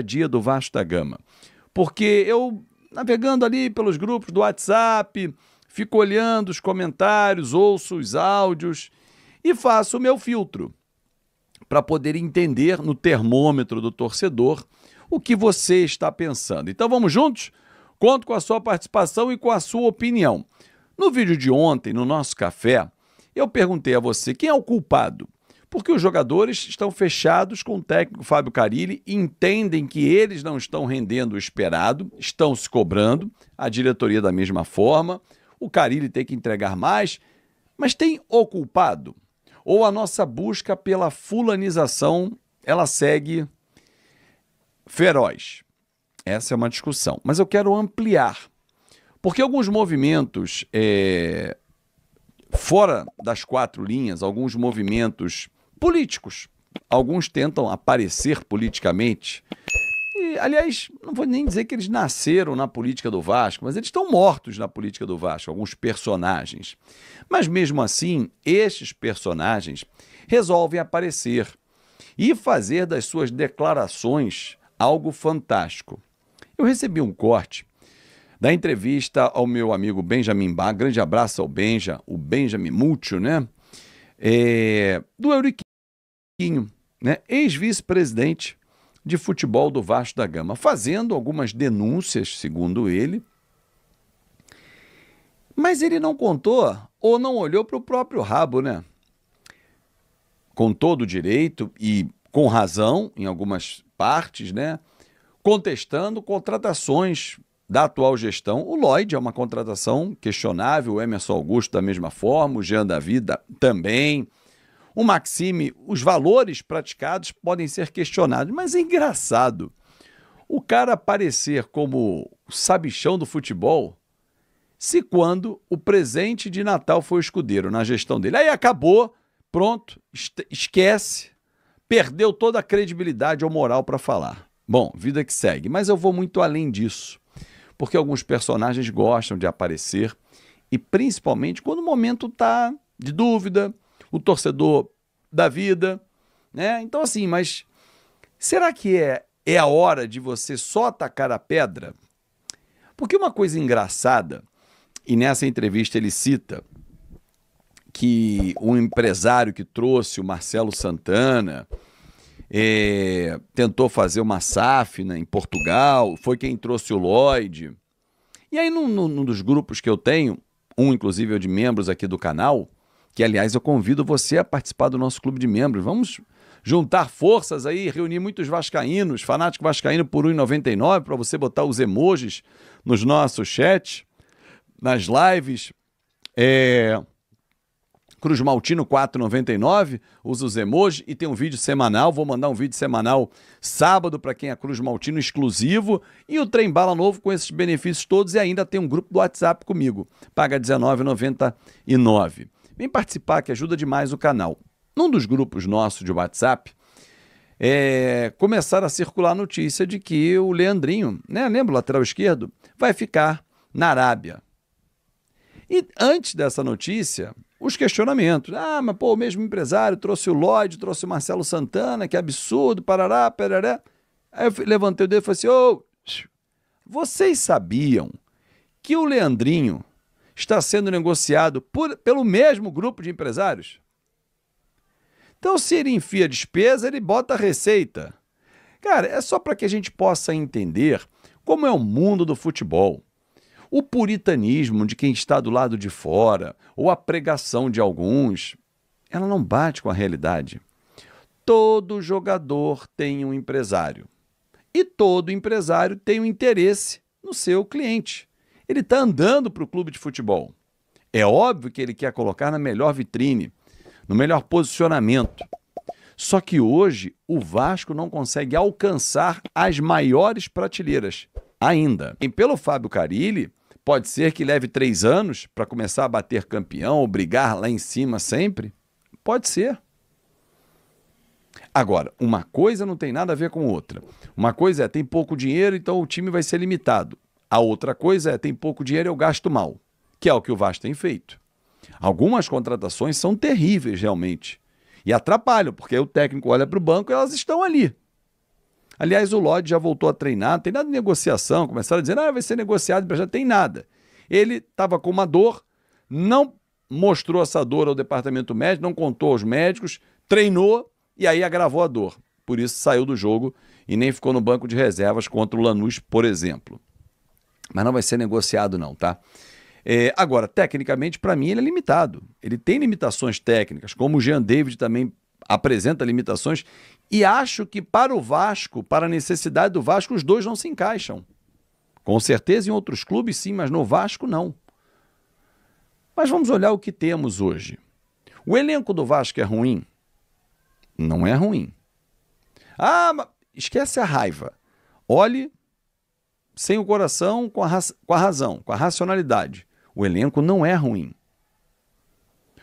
dia do Vasco da Gama. Porque eu, navegando ali pelos grupos do WhatsApp, fico olhando os comentários, ouço os áudios e faço o meu filtro para poder entender no termômetro do torcedor o que você está pensando. Então vamos juntos? Conto com a sua participação e com a sua opinião. No vídeo de ontem, no nosso café, eu perguntei a você quem é o culpado. Porque os jogadores estão fechados com o técnico Fábio Carille e entendem que eles não estão rendendo o esperado, estão se cobrando, a diretoria da mesma forma, o Carille tem que entregar mais, mas tem o culpado? Ou a nossa busca pela fulanização, ela segue feroz? Essa é uma discussão, mas eu quero ampliar, porque alguns movimentos fora das quatro linhas, alguns movimentos políticos, alguns tentam aparecer politicamente, e, aliás, não vou nem dizer que eles nasceram na política do Vasco, mas eles estão mortos na política do Vasco, alguns personagens. Mas mesmo assim, estes personagens resolvem aparecer e fazer das suas declarações algo fantástico. Eu recebi um corte da entrevista ao meu amigo Benjamin Bach, grande abraço ao o Benjamin Múcio, né? Do Euriquinho, né? Ex-vice-presidente de futebol do Vasco da Gama, fazendo algumas denúncias, segundo ele, mas ele não contou ou não olhou para o próprio rabo, né? Com todo o direito e com razão, em algumas partes, né? Contestando contratações da atual gestão. O Lloyd é uma contratação questionável, o Emerson Augusto da mesma forma, o Jean David também, o Maxime, os valores praticados podem ser questionados, mas é engraçado o cara aparecer como o sabichão do futebol se quando o presente de Natal foi o Scudeiro na gestão dele. Aí acabou, pronto, esquece, perdeu toda a credibilidade ou moral para falar. Bom, vida que segue, mas eu vou muito além disso, porque alguns personagens gostam de aparecer e principalmente quando o momento está de dúvida, o torcedor da vida, né? Então assim, mas será que é a hora de você só atacar a pedra? Porque uma coisa engraçada, e nessa entrevista ele cita que um empresário que trouxe o Marcelo Santana tentou fazer uma SAF, né, em Portugal, foi quem trouxe o Lloyd. E aí num dos grupos que eu tenho, inclusive é de membros aqui do canal, que aliás eu convido você a participar do nosso clube de membros. Vamos juntar forças aí, reunir muitos vascaínos, fanático vascaíno por R$1,99 para você botar os emojis nos nossos chats, nas lives. Cruz Maltino 4,99, usa os emojis e tem um vídeo semanal, vou mandar um vídeo semanal sábado para quem é Cruz Maltino exclusivo e o Trem Bala novo com esses benefícios todos e ainda tem um grupo do WhatsApp comigo, paga R$19,99. Vem participar que ajuda demais o canal. Num dos grupos nossos de WhatsApp, começaram a circular a notícia de que o Leandrinho, né, lembra o lateral esquerdo, vai ficar na Arábia. E antes dessa notícia, os questionamentos. Mas pô, o mesmo empresário trouxe o Lloyd, trouxe o Marcelo Santana, que absurdo, parará, perará. Aí eu levantei o dedo e falei assim, vocês sabiam que o Leandrinho está sendo negociado pelo mesmo grupo de empresários? Então, se ele enfia despesa, ele bota a receita. Cara, é só para que a gente possa entender como é o mundo do futebol. O puritanismo de quem está do lado de fora, ou a pregação de alguns, ela não bate com a realidade. Todo jogador tem um empresário. E todo empresário tem um interesse no seu cliente. Ele está andando para o clube de futebol. É óbvio que ele quer colocar na melhor vitrine, no melhor posicionamento. Só que hoje o Vasco não consegue alcançar as maiores prateleiras ainda. E pelo Fábio Carille, pode ser que leve 3 anos para começar a bater campeão ou brigar lá em cima sempre? Pode ser. Agora, uma coisa não tem nada a ver com outra. Uma coisa tem pouco dinheiro, então o time vai ser limitado. A outra coisa tem pouco dinheiro, eu gasto mal, que é o que o Vasco tem feito. Algumas contratações são terríveis realmente e atrapalham, porque aí o técnico olha para o banco e elas estão ali. Aliás, o Lodge já voltou a treinar, não tem nada de negociação, começaram a dizer, vai ser negociado, já tem nada. Ele estava com uma dor, não mostrou essa dor ao departamento médico, não contou aos médicos, treinou e aí agravou a dor. Por isso saiu do jogo e nem ficou no banco de reservas contra o Lanús, por exemplo. Mas não vai ser negociado não, tá? Agora, tecnicamente, para mim, ele é limitado. Ele tem limitações técnicas, como o Jean David também apresenta limitações, e acho que para o Vasco, para a necessidade do Vasco, os dois não se encaixam. Com certeza em outros clubes sim, mas no Vasco não. Mas vamos olhar o que temos hoje. O elenco do Vasco é ruim? Não é ruim. Mas esquece a raiva. Olhe sem o coração, com a razão, com a racionalidade. O elenco não é ruim.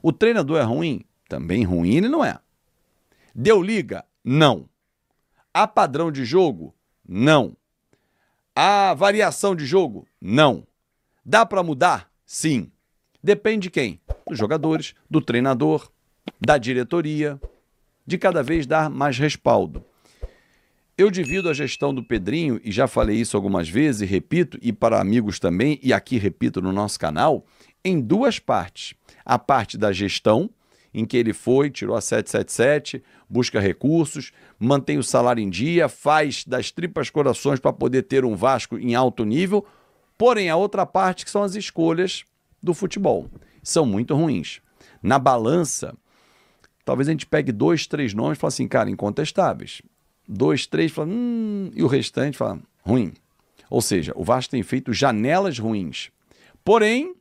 O treinador é ruim? Também ruim ele não é. Deu liga? Não. Há padrão de jogo? Não. Há variação de jogo? Não. Dá para mudar? Sim. Depende de quem? Dos jogadores, do treinador, da diretoria, de cada vez dar mais respaldo. Eu divido a gestão do Pedrinho, e já falei isso algumas vezes, e repito, e para amigos também, e aqui repito no nosso canal, em duas partes. A parte da gestão, em que ele foi, tirou a 777, busca recursos, mantém o salário em dia, faz das tripas corações para poder ter um Vasco em alto nível, porém a outra parte que são as escolhas do futebol. São muito ruins. Na balança, talvez a gente pegue 2, 3 nomes e fale assim, cara, incontestáveis. 2, 3, fala, e o restante fala, ruim. Ou seja, o Vasco tem feito janelas ruins. Porém,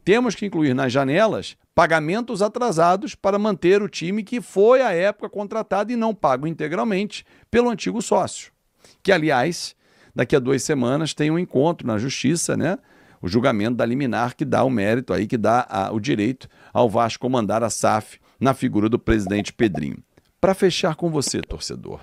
temos que incluir nas janelas pagamentos atrasados para manter o time que foi à época contratado e não pago integralmente pelo antigo sócio. Que, aliás, daqui a 2 semanas tem um encontro na Justiça, né? O julgamento da liminar que dá o mérito aí, que dá o direito ao Vasco comandar a SAF na figura do presidente Pedrinho. Para fechar com você, torcedor,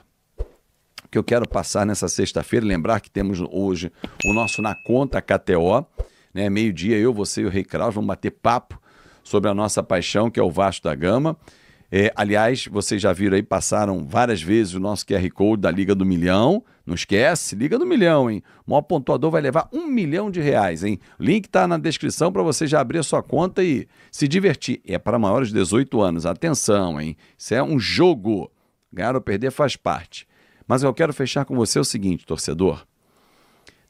que eu quero passar nessa sexta-feira, lembrar que temos hoje o nosso Na Conta KTO, né? Meio-dia, eu, você e o Rei Kraus vamos bater papo sobre a nossa paixão, que é o Vasco da Gama. Aliás, vocês já viram aí, passaram várias vezes o nosso QR Code da Liga do Milhão. Não esquece, Liga do Milhão, hein? O maior pontuador vai levar R$1 milhão, hein? O link está na descrição para você já abrir a sua conta e se divertir. É para maiores de 18 anos. Atenção, hein? Isso é um jogo. Ganhar ou perder faz parte. Mas eu quero fechar com você o seguinte, torcedor.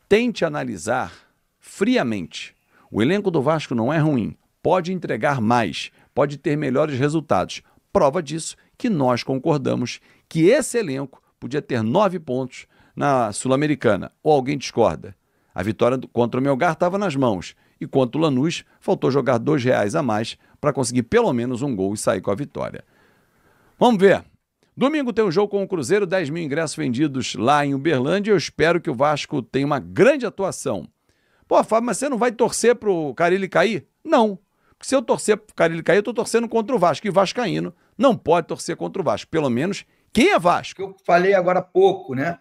Tente analisar friamente. O elenco do Vasco não é ruim. Pode entregar mais, pode ter melhores resultados. Prova disso que nós concordamos que esse elenco podia ter 9 pontos na Sul-Americana. Ou alguém discorda? A vitória contra o Melgar estava nas mãos. E contra o Lanús, faltou jogar R$2 a mais para conseguir pelo menos um gol e sair com a vitória. Vamos ver. Domingo tem um jogo com o Cruzeiro, 10 mil ingressos vendidos lá em Uberlândia. Eu espero que o Vasco tenha uma grande atuação. Pô, Fábio, mas você não vai torcer para o Carille cair? Não. Porque se eu torcer para o Carille cair, eu estou torcendo contra o Vasco. E vascaíno não pode torcer contra o Vasco. Pelo menos, quem é Vasco? Eu falei agora há pouco, né?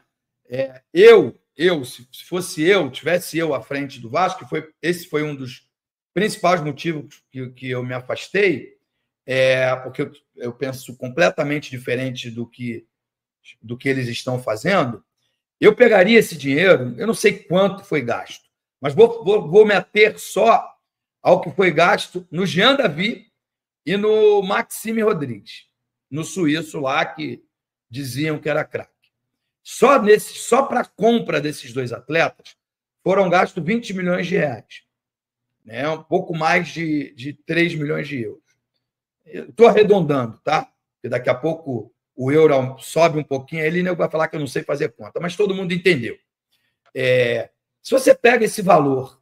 Se fosse eu, tivesse eu à frente do Vasco, esse foi um dos principais motivos que eu me afastei, porque eu penso completamente diferente do que eles estão fazendo. Eu pegaria esse dinheiro, eu não sei quanto foi gasto, mas vou me ater só ao que foi gasto no Jean David e no Maxime Rodrigues, no suíço lá, que diziam que era craque. Só para a compra desses 2 atletas foram gastos R$20 milhões, né? Um pouco mais de 3 milhões de euros. Estou arredondando, tá? Porque daqui a pouco o euro sobe um pouquinho, aí ele vai falar que eu não sei fazer conta, mas todo mundo entendeu. Se você pega esse valor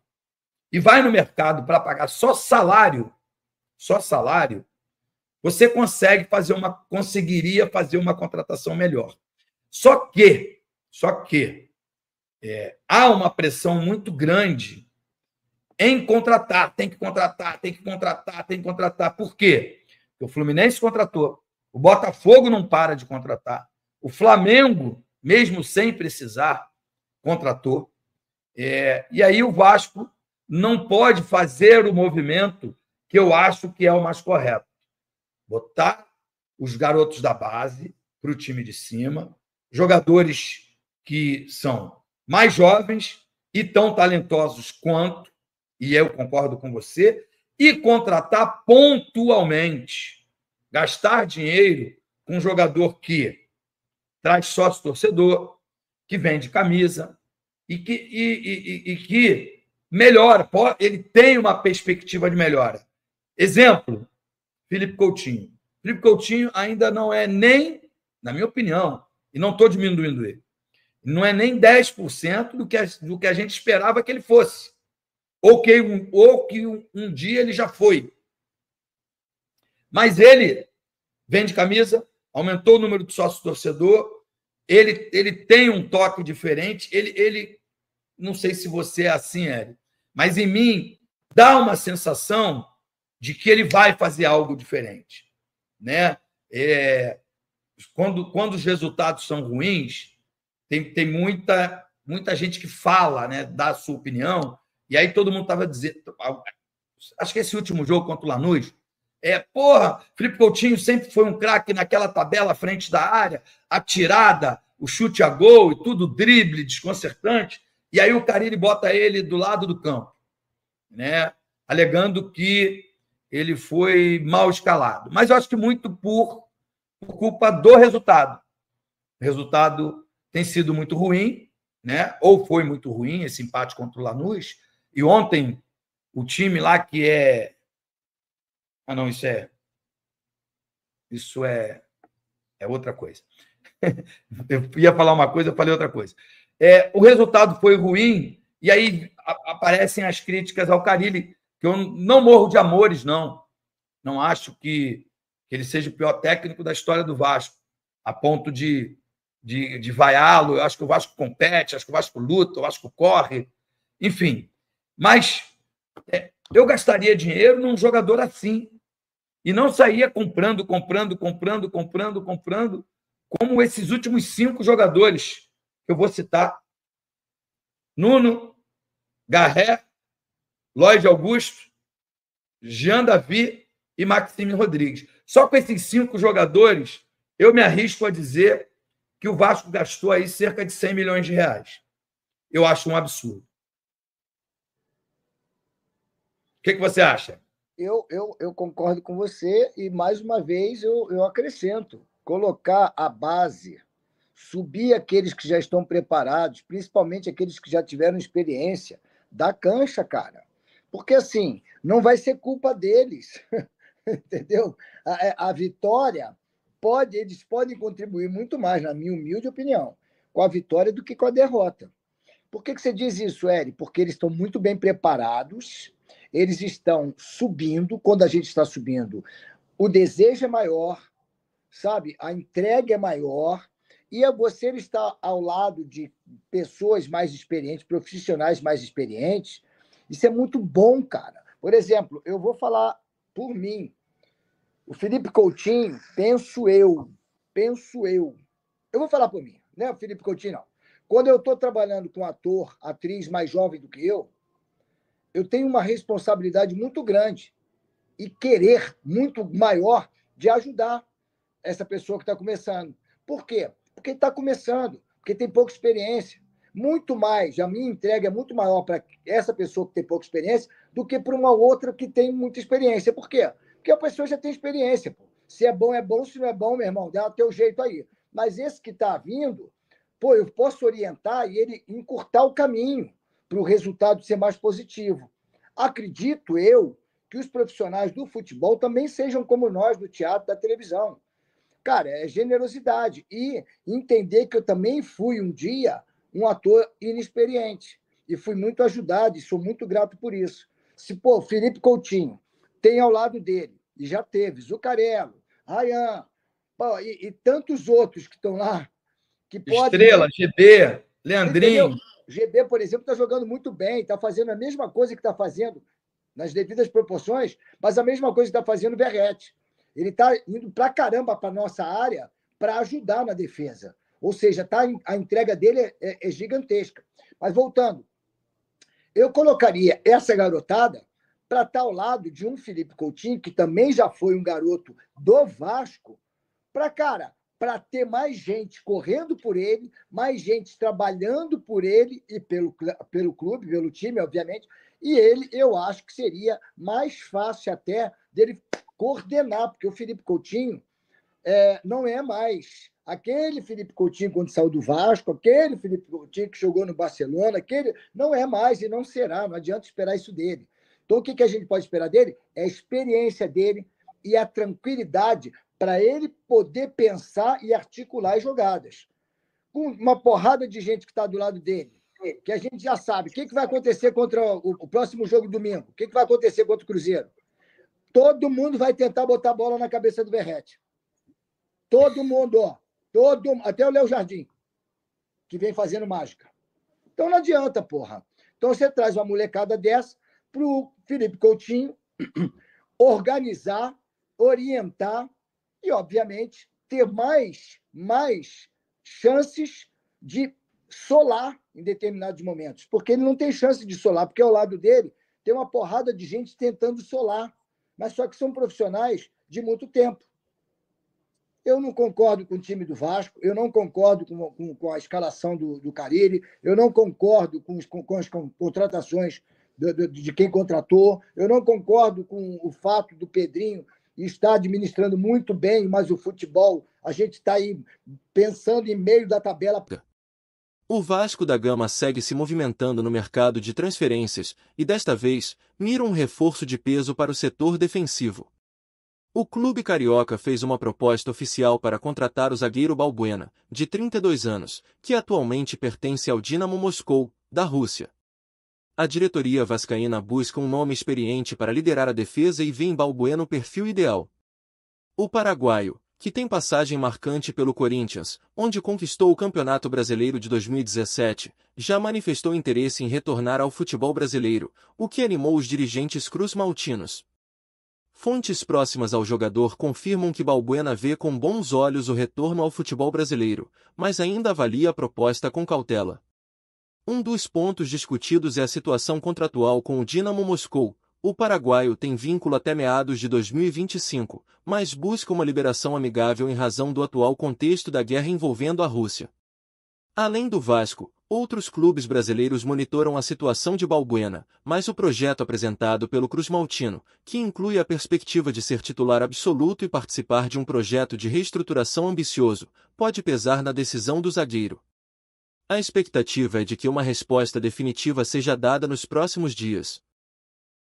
e vai no mercado para pagar só salário, você conseguiria fazer uma contratação melhor. Só que há uma pressão muito grande em contratar. Tem que contratar. Por quê? Porque o Fluminense contratou, o Botafogo não para de contratar, o Flamengo, mesmo sem precisar, contratou. E aí o Vasco não pode fazer o movimento que eu acho que é o mais correto. Botar os garotos da base para o time de cima, jogadores que são mais jovens e tão talentosos quanto, e eu concordo com você, e contratar pontualmente, gastar dinheiro com um jogador que traz sócio-torcedor, que vende camisa que melhora, ele tem uma perspectiva de melhora. Exemplo, Felipe Coutinho. Felipe Coutinho ainda não é nem, na minha opinião, e não estou diminuindo ele, não é nem 10% do que a gente esperava que ele fosse. Ou que um dia ele já foi. Mas ele vende camisa, aumentou o número de sócio-torcedor, ele tem um toque diferente, ele não sei se você é assim, Hélio, mas em mim dá uma sensação de que ele vai fazer algo diferente. Né? Quando os resultados são ruins, tem muita gente que fala, né, dá a sua opinião, e aí todo mundo estava dizendo... Acho que esse último jogo contra o Lanús, Felipe Coutinho sempre foi um craque naquela tabela à frente da área, a tirada, o chute a gol e tudo, drible desconcertante, e aí o Carille bota ele do lado do campo, né? Alegando que ele foi mal escalado. Mas eu acho que muito por culpa do resultado. O resultado tem sido muito ruim, né? Ou foi muito ruim esse empate contra o Lanús, e ontem o time lá que é... Ah, não, isso é outra coisa. Eu ia falar uma coisa, eu falei outra coisa. O resultado foi ruim, e aí aparecem as críticas ao Carille, que eu não morro de amores, não. Não acho que ele seja o pior técnico da história do Vasco, a ponto de vaiá-lo. Eu acho que o Vasco compete, acho que o Vasco luta, o Vasco corre, enfim. Mas eu gastaria dinheiro num jogador assim, e não saía comprando, como esses últimos 5 jogadores que eu vou citar: Nuno, Garré, Lloyd Augusto, Jean Davi e Maxime Rodrigues. Só com esses 5 jogadores, eu me arrisco a dizer que o Vasco gastou aí cerca de 100 milhões de reais. Eu acho um absurdo. O que você acha? Eu concordo com você e, mais uma vez, eu acrescento. Colocar a base, subir aqueles que já estão preparados, principalmente aqueles que já tiveram experiência, da cancha, cara. Porque, assim, não vai ser culpa deles, entendeu? A vitória, eles podem contribuir muito mais, na minha humilde opinião, com a vitória do que com a derrota. Por que você diz isso, Eri? Porque eles estão muito bem preparados, eles estão subindo. Quando a gente está subindo, o desejo é maior, sabe? A entrega é maior, e você está ao lado de pessoas mais experientes, profissionais mais experientes. Isso é muito bom, cara. Por exemplo, eu vou falar por mim. O Felipe Coutinho, penso eu. Eu vou falar por mim, né? O Felipe Coutinho, não. Quando eu estou trabalhando com ator, atriz mais jovem do que eu tenho uma responsabilidade muito grande e querer muito maior de ajudar essa pessoa que está começando. Por quê? Porque está começando, porque tem pouca experiência. Muito mais, a minha entrega é muito maior para essa pessoa que tem pouca experiência do que para uma outra que tem muita experiência. Por quê? Porque a pessoa já tem experiência. Pô. Se é bom, se não é bom, meu irmão, dá o teu jeito aí. Mas esse que está vindo, eu posso orientar e ele encurtar o caminho para o resultado ser mais positivo. Acredito eu que os profissionais do futebol também sejam como nós, do teatro, da televisão. Cara, é generosidade. E entender que eu também fui um dia um ator inexperiente. E fui muito ajudado, e sou muito grato por isso. Se, Felipe Coutinho tem ao lado dele, e já teve, Zucarello, Rayan, e tantos outros que estão lá, que podem... Estrela, GB, Leandrinho. Entendeu? GB, por exemplo, está jogando muito bem, está fazendo a mesma coisa que está fazendo, nas devidas proporções, mas a mesma coisa que está fazendo o Verratti. Ele está indo para caramba para a nossa área para ajudar na defesa. Ou seja, a entrega dele é gigantesca. Mas voltando, eu colocaria essa garotada para estar ao lado de um Felipe Coutinho, que também já foi um garoto do Vasco, para para ter mais gente correndo por ele, mais gente trabalhando por ele e pelo clube, pelo time, obviamente. E ele, eu acho que seria mais fácil até dele coordenar, porque o Felipe Coutinho não é mais aquele Felipe Coutinho quando saiu do Vasco, aquele Felipe Coutinho que jogou no Barcelona, aquele não é mais e não será, não adianta esperar isso dele. Então, o que a gente pode esperar dele? É a experiência dele e a tranquilidade para ele poder pensar e articular as jogadas. Com uma porrada de gente que está do lado dele, que a gente já sabe o que vai acontecer contra o próximo jogo domingo, o que vai acontecer contra o Cruzeiro. Todo mundo vai tentar botar a bola na cabeça do Verratti. Todo mundo, até o Léo Jardim, que vem fazendo mágica. Então não adianta, porra. Então você traz uma molecada dessa para o Felipe Coutinho organizar, orientar e, obviamente, ter mais chances de solar em determinados momentos. Porque ele não tem chance de solar, porque ao lado dele tem uma porrada de gente tentando solar, mas só que são profissionais de muito tempo. Eu não concordo com o time do Vasco, eu não concordo com a escalação do Carille, eu não concordo com as contratações de quem contratou, eu não concordo com o fato do Pedrinho estar administrando muito bem, mas o futebol, a gente está aí pensando em meio da tabela. O Vasco da Gama segue se movimentando no mercado de transferências e, desta vez, mira um reforço de peso para o setor defensivo. O clube carioca fez uma proposta oficial para contratar o zagueiro Balbuena, de 32 anos, que atualmente pertence ao Dinamo Moscou, da Rússia. A diretoria vascaína busca um nome experiente para liderar a defesa e vê em Balbuena o perfil ideal. O paraguaio, que tem passagem marcante pelo Corinthians, onde conquistou o Campeonato Brasileiro de 2017, já manifestou interesse em retornar ao futebol brasileiro, o que animou os dirigentes cruz-maltinos. Fontes próximas ao jogador confirmam que Balbuena vê com bons olhos o retorno ao futebol brasileiro, mas ainda avalia a proposta com cautela. Um dos pontos discutidos é a situação contratual com o Dinamo Moscou. O paraguaio tem vínculo até meados de 2025, mas busca uma liberação amigável em razão do atual contexto da guerra envolvendo a Rússia. Além do Vasco, outros clubes brasileiros monitoram a situação de Balbuena, mas o projeto apresentado pelo cruz-maltino, que inclui a perspectiva de ser titular absoluto e participar de um projeto de reestruturação ambicioso, pode pesar na decisão do zagueiro. A expectativa é de que uma resposta definitiva seja dada nos próximos dias.